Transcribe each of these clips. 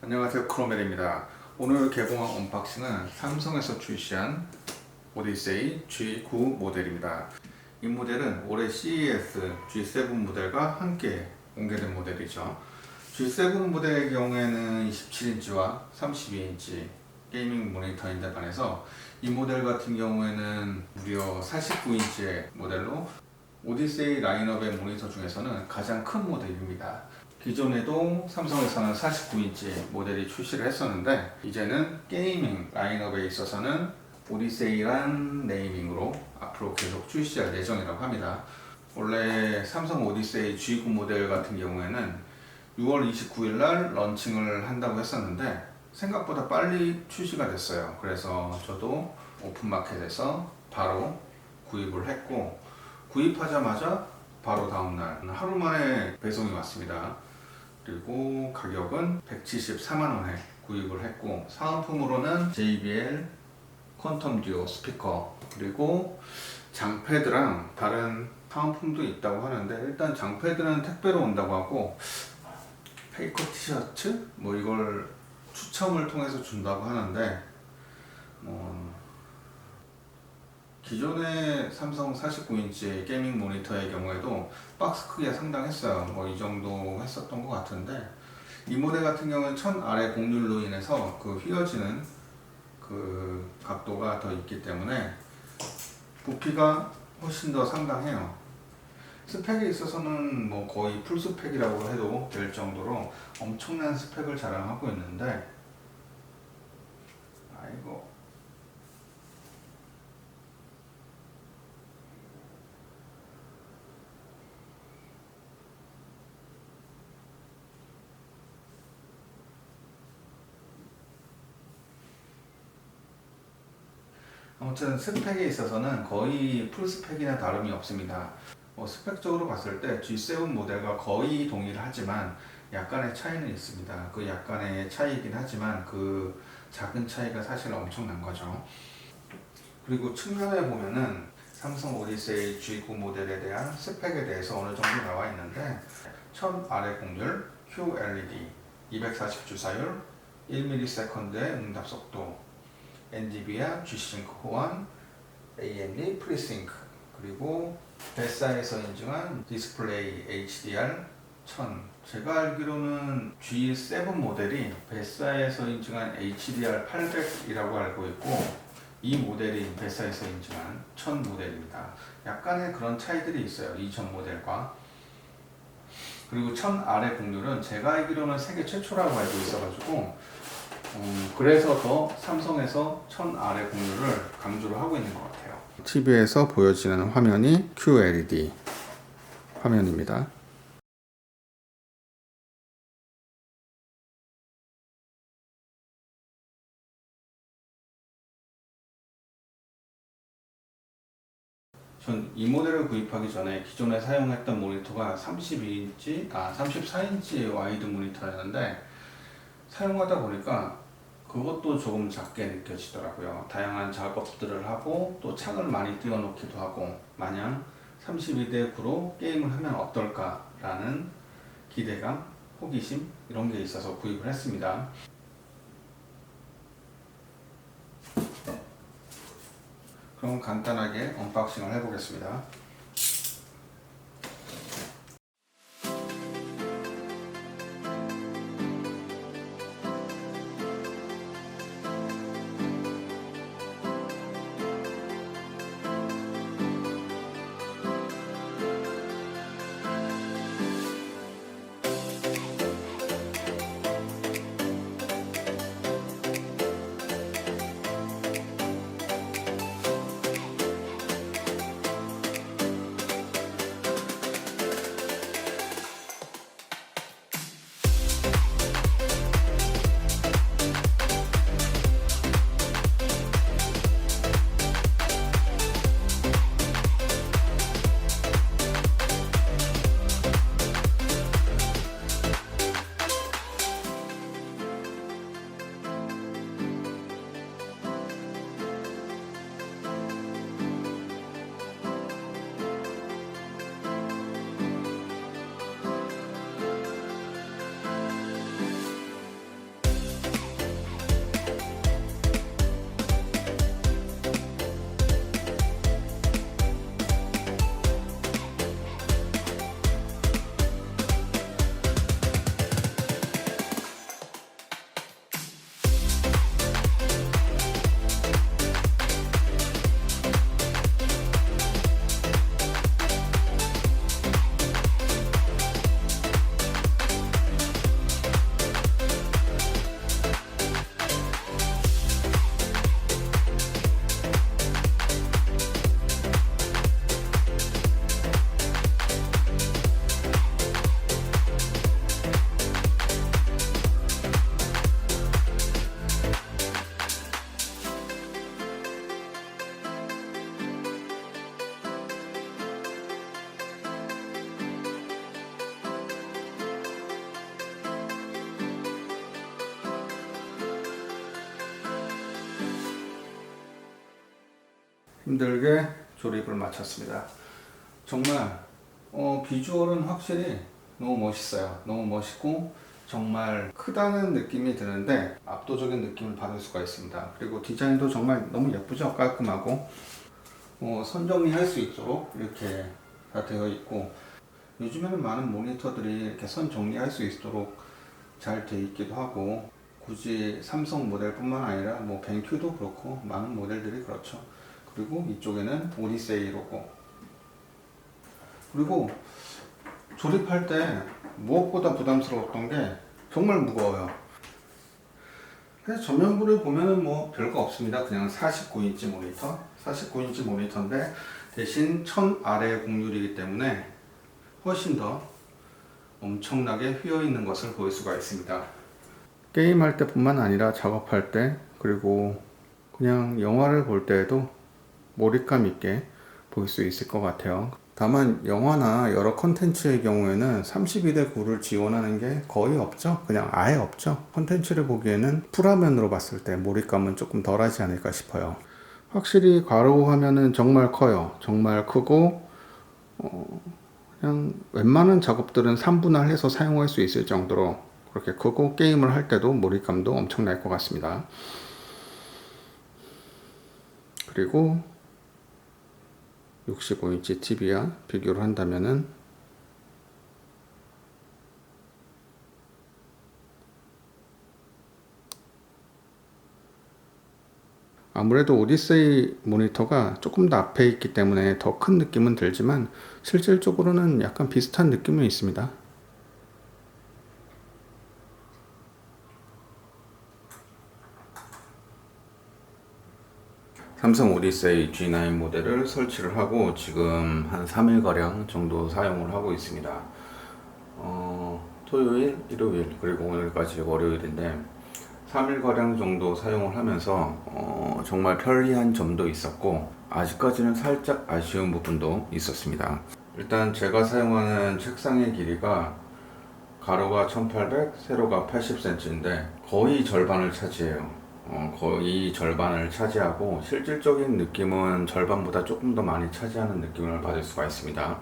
안녕하세요, 크로멜입니다. 오늘 개봉한 언박싱은 삼성에서 출시한 오디세이 G9 모델입니다. 이 모델은 올해 CES G7 모델과 함께 공개된 모델이죠. G7 모델의 경우에는 27인치와 32인치 게이밍 모니터인데 반해서 이 모델 같은 경우에는 무려 49인치의 모델로 오디세이 라인업의 모니터 중에서는 가장 큰 모델입니다. 기존에도 삼성에서는 49인치 모델이 출시를 했었는데 이제는 게이밍 라인업에 있어서는 오디세이란 네이밍으로 앞으로 계속 출시할 예정이라고 합니다. 원래 삼성 오디세이 G9 모델 같은 경우에는 6월 29일 날 런칭을 한다고 했었는데 생각보다 빨리 출시가 됐어요. 그래서 저도 오픈마켓에서 바로 구입을 했고, 구입하자마자 바로 다음날 하루 만에 배송이 왔습니다. 그리고 가격은 174만원에 구입을 했고, 사은품으로는 JBL 퀀텀 듀오 스피커 그리고 장패드랑 다른 사은품도 있다고 하는데, 일단 장패드는 택배로 온다고 하고 페이커 티셔츠 뭐 이걸 추첨을 통해서 준다고 하는데, 기존의 삼성 49인치 게이밍 모니터의 경우에도 박스 크기가 상당했어요. 뭐 이 정도 했었던 것 같은데, 이 모델 같은 경우는 천 아래 곡률로 인해서 그 휘어지는 그 각도가 더 있기 때문에 부피가 훨씬 더 상당해요. 스펙에 있어서는 뭐 거의 풀 스펙이라고 해도 될 정도로 엄청난 스펙을 자랑하고 있는데, 아이고, 아무튼 스펙에 있어서는 거의 풀 스펙이나 다름이 없습니다. 스펙적으로 봤을 때 G7 모델과 거의 동일하지만 약간의 차이는 있습니다. 그 약간의 차이이긴 하지만 그 작은 차이가 사실 엄청난 거죠. 그리고 측면에 보면은 삼성 오디세이 G9 모델에 대한 스펙에 대해서 어느 정도 나와 있는데, 1000 아래 곡률, QLED, 240주사율, 1ms의 응답 속도, NVIDIA G-Sync 호환, AMD FreeSync, 그리고 베사에서 인증한 디스플레이 HDR 1000. 제가 알기로는 G7 모델이 베사에서 인증한 HDR 800이라고 알고 있고, 이 모델이 베사에서 인증한 1000 모델입니다. 약간의 그런 차이들이 있어요, 이전 모델과. 그리고 1000 아래 곡률은 제가 알기로는 세계 최초라고 알고 있어가지고 그래서 더 삼성에서 1000 아래 곡률을 강조를 하고 있는 것 같아요. TV에서 보여지는 화면이 QLED 화면입니다. 전 이 모델을 구입하기 전에 기존에 사용했던 모니터가 34인치 와이드 모니터였는데, 사용하다 보니까 그것도 조금 작게 느껴지더라고요. 다양한 작업들을 하고 또 창을 많이 띄워놓기도 하고, 마냥 32:9로 게임을 하면 어떨까라는 기대감, 호기심 이런 게 있어서 구입을 했습니다. 그럼 간단하게 언박싱을 해보겠습니다. 힘들게 조립을 마쳤습니다. 정말 비주얼은 확실히 너무 멋있어요. 너무 멋있고 정말 크다는 느낌이 드는데 압도적인 느낌을 받을 수가 있습니다. 그리고 디자인도 정말 너무 예쁘죠? 깔끔하고 선 정리할 수 있도록 이렇게 다 되어 있고, 요즘에는 많은 모니터들이 이렇게 선 정리할 수 있도록 잘 되어 있기도 하고, 굳이 삼성 모델뿐만 아니라 뭐 벤큐도 그렇고 많은 모델들이 그렇죠. 그리고 이쪽에는 오디세이 로고. 그리고 조립할 때 무엇보다 부담스러웠던 게 정말 무거워요. 그래서 전면부를 보면은 뭐 별거 없습니다. 그냥 49인치 모니터, 49인치 모니터인데 대신 1000R의 곡률이기 때문에 훨씬 더 엄청나게 휘어 있는 것을 볼 수가 있습니다. 게임할 때뿐만 아니라 작업할 때, 그리고 그냥 영화를 볼 때에도 몰입감 있게 볼 수 있을 것 같아요. 다만 영화나 여러 컨텐츠의 경우에는 32대 9를 지원하는 게 거의 없죠. 그냥 아예 없죠. 컨텐츠를 보기에는 풀화면으로 봤을 때 몰입감은 조금 덜하지 않을까 싶어요. 확실히 가로 화면은 정말 커요. 정말 크고 그냥 웬만한 작업들은 3분할 해서 사용할 수 있을 정도로 그렇게 크고, 게임을 할 때도 몰입감도 엄청날 것 같습니다. 그리고 65인치 TV와 비교를 한다면은 아무래도 오디세이 모니터가 조금 더 앞에 있기 때문에 더 큰 느낌은 들지만 실질적으로는 약간 비슷한 느낌은 있습니다. 삼성 오디세이 G9 모델을 설치를 하고 지금 한 3일가량 정도 사용을 하고 있습니다. 토요일, 일요일, 그리고 오늘까지 월요일인데 3일가량 정도 사용을 하면서 정말 편리한 점도 있었고, 아직까지는 살짝 아쉬운 부분도 있었습니다. 일단 제가 사용하는 책상의 길이가 가로가 1800, 세로가 80cm인데 거의 절반을 차지해요. 거의 절반을 차지하고 실질적인 느낌은 절반보다 조금 더 많이 차지하는 느낌을 받을 수가 있습니다.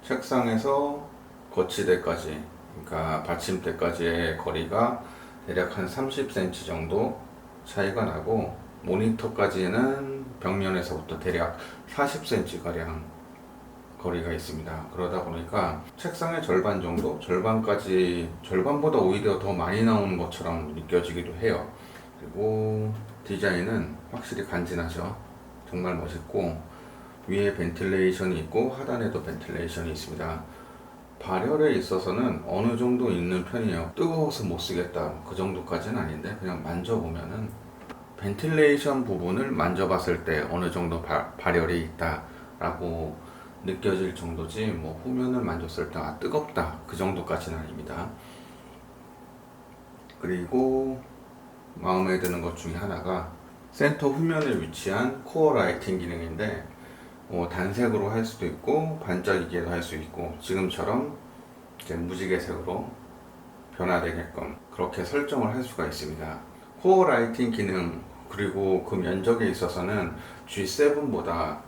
책상에서 거치대까지, 그러니까 받침대까지의 거리가 대략 한 30cm 정도 차이가 나고, 모니터까지는 벽면에서부터 대략 40cm 가량 거리가 있습니다. 그러다 보니까 책상의 절반 정도, 절반보다 오히려 더 많이 나오는 것처럼 느껴지기도 해요. 그리고 디자인은 확실히 간지나죠. 정말 멋있고, 위에 벤틸레이션이 있고 하단에도 벤틸레이션이 있습니다. 발열에 있어서는 어느 정도 있는 편이에요. 뜨거워서 못 쓰겠다 그 정도까지는 아닌데, 그냥 만져보면은 벤틸레이션 부분을 만져봤을 때 어느 정도 발열이 있다 라고 느껴질 정도지, 뭐 후면을 만졌을 때 뜨겁다 그 정도까지는 아닙니다. 그리고 마음에 드는 것 중에 하나가 센터 후면에 위치한 코어 라이팅 기능인데, 단색으로 할 수도 있고 반짝이게도 할 수 있고, 지금처럼 이제 무지개색으로 변화되게끔 그렇게 설정을 할 수가 있습니다. 코어 라이팅 기능, 그리고 그 면적에 있어서는 G7보다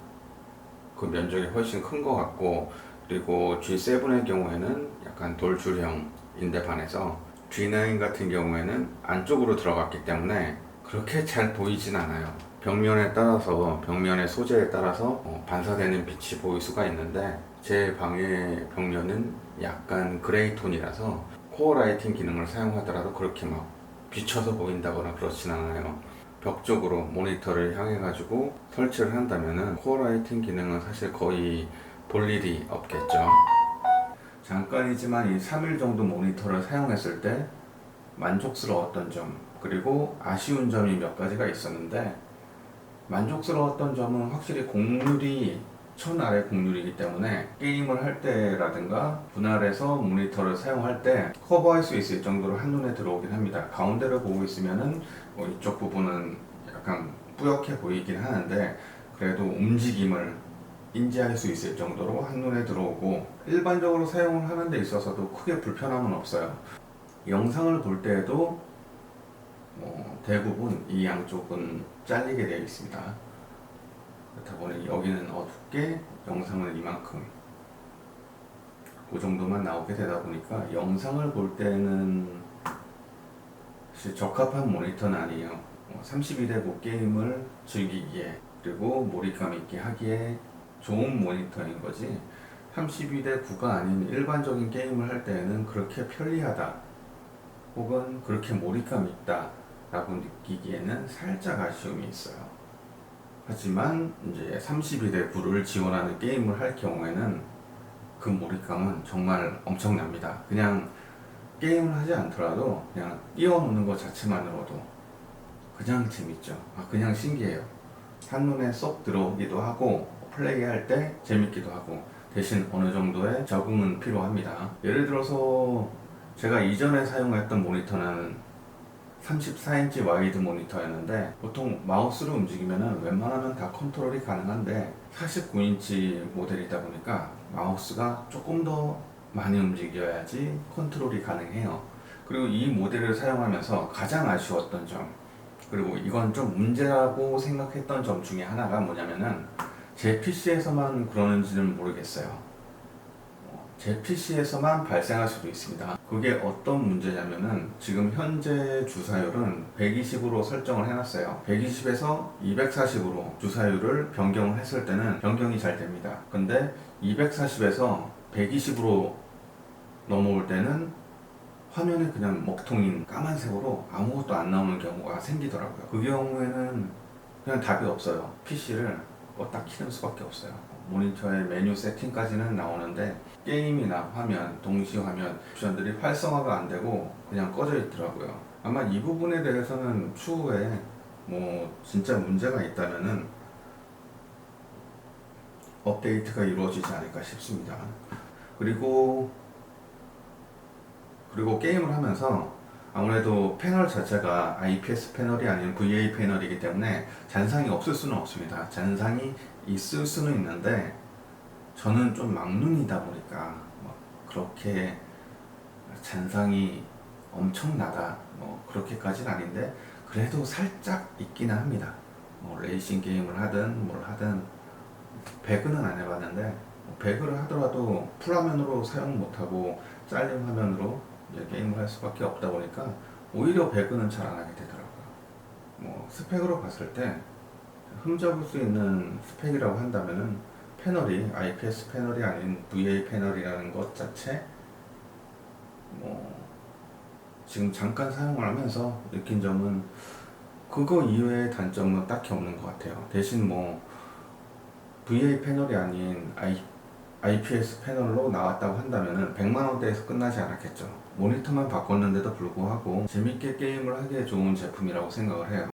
그 면적이 훨씬 큰 것 같고, 그리고 G7의 경우에는 약간 돌출형인데 반해서 G9 같은 경우에는 안쪽으로 들어갔기 때문에 그렇게 잘 보이진 않아요. 벽면에 따라서, 벽면의 소재에 따라서 반사되는 빛이 보일 수가 있는데, 제 방의 벽면은 약간 그레이 톤이라서 코어 라이팅 기능을 사용하더라도 그렇게 막 비쳐서 보인다거나 그렇진 않아요. 벽 쪽으로 모니터를 향해 가지고 설치를 한다면은 코어 라이팅 기능은 사실 거의 볼 일이 없겠죠. 잠깐이지만 이 3일 정도 모니터를 사용했을 때 만족스러웠던 점, 그리고 아쉬운 점이 몇 가지가 있었는데, 만족스러웠던 점은 확실히 곡률이 1000R의 곡률이기 때문에 게임을 할 때라든가 분할해서 모니터를 사용할 때 커버할 수 있을 정도로 한눈에 들어오긴 합니다. 가운데를 보고 있으면은 이쪽 부분은 약간 뿌옇게 보이긴 하는데, 그래도 움직임을 인지할 수 있을 정도로 한눈에 들어오고, 일반적으로 사용을 하는 데 있어서도 크게 불편함은 없어요. 영상을 볼 때에도 대부분 이 양쪽은 잘리게 되어 있습니다. 그렇다 보니 여기는 어둡게 영상은 이만큼 그 정도만 나오게 되다 보니까 영상을 볼 때는 사실 적합한 모니터는 아니에요. 32대9 게임을 즐기기에 그리고 몰입감 있게 하기에 좋은 모니터인 거지 32대9가 아닌 일반적인 게임을 할 때에는 그렇게 편리하다 혹은 그렇게 몰입감 있다 라고 느끼기에는 살짝 아쉬움이 있어요. 하지만 이제 32대9를 지원하는 게임을 할 경우에는 그 몰입감은 정말 엄청납니다. 그냥 게임을 하지 않더라도 그냥 띄워놓는 것 자체만으로도 그냥 재밌죠. 그냥 신기해요. 한눈에 쏙 들어오기도 하고 플레이할 때 재밌기도 하고 대신 어느 정도의 적응은 필요합니다. 예를 들어서 제가 이전에 사용했던 모니터는 34인치 와이드 모니터였는데 보통 마우스로 움직이면 웬만하면 다 컨트롤이 가능한데 49인치 모델이다 보니까 마우스가 조금 더 많이 움직여야지 컨트롤이 가능해요. 그리고 이 모델을 사용하면서 가장 아쉬웠던 점 그리고 이건 좀 문제라고 생각했던 점 중에 하나가 뭐냐면은 제 PC에서만 그러는지는 모르겠어요. 제 PC에서만 발생할 수도 있습니다. 그게 어떤 문제냐면은 지금 현재 주사율은 120으로 설정을 해놨어요. 120에서 240으로 주사율을 변경을 했을 때는 변경이 잘 됩니다. 근데 240에서 120으로 넘어올 때는 화면이 그냥 먹통인 까만색으로 아무것도 안 나오는 경우가 생기더라고요. 그 경우에는 그냥 답이 없어요. PC를 껐다 키는 수밖에 없어요. 모니터의 메뉴 세팅까지는 나오는데 게임이나 화면, 동시 화면 옵션들이 활성화가 안 되고 그냥 꺼져 있더라고요. 아마 이 부분에 대해서는 추후에 뭐 진짜 문제가 있다면은 업데이트가 이루어지지 않을까 싶습니다. 그리고 게임을 하면서 아무래도 패널 자체가 IPS 패널이 아닌 VA 패널이기 때문에 잔상이 없을 수는 없습니다. 잔상이 있을 수는 있는데 저는 좀 막눈이다 보니까 뭐 그렇게 잔상이 엄청나다 뭐 그렇게까지는 아닌데 그래도 살짝 있기는 합니다. 뭐 레이싱 게임을 하든 뭘 하든 배그는 안 해봤는데 배그를 하더라도 풀화면으로 사용 못하고 잘린 화면으로 이제 게임을 할 수밖에 없다 보니까 오히려 배그는 잘 안 하게 되더라고요. 뭐 스펙으로 봤을 때 흠잡을 수 있는 스펙이라고 한다면은 패널이 IPS 패널이 아닌 VA 패널이라는 것 자체 뭐 지금 잠깐 사용을 하면서 느낀 점은 그거 이외의 단점은 딱히 없는 것 같아요. 대신 뭐 VA 패널이 아닌 IPS 패널로 나왔다고 한다면 100만원대에서 끝나지 않았겠죠. 모니터만 바꿨는데도 불구하고 재밌게 게임을 하기에 좋은 제품이라고 생각을 해요.